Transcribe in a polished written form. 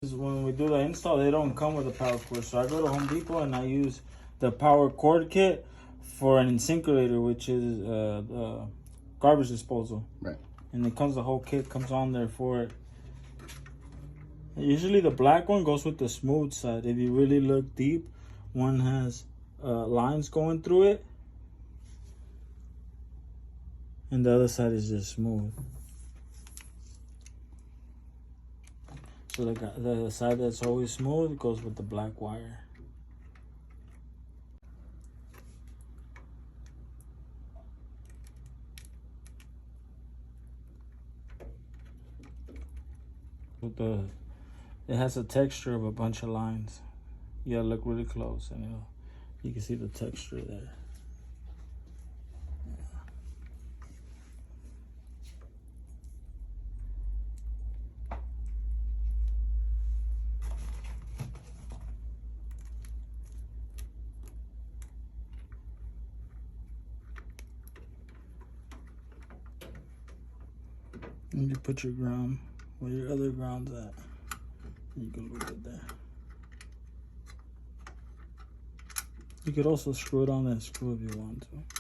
When we do the install, they don't come with a power cord. So I go to Home Depot and I use the power cord kit for an incinerator, which is the garbage disposal. Right. And it comes, the whole kit comes on there for it. Usually the black one goes with the smooth side. If you really look deep, one has lines going through it. And the other side is just smooth. So the side that's always smooth goes with the black wire. It has a texture of a bunch of lines. You gotta look really close and you can see the texture there. And you put your ground where your other ground's at. You can loop it there. You could also screw it on that screw if you want to.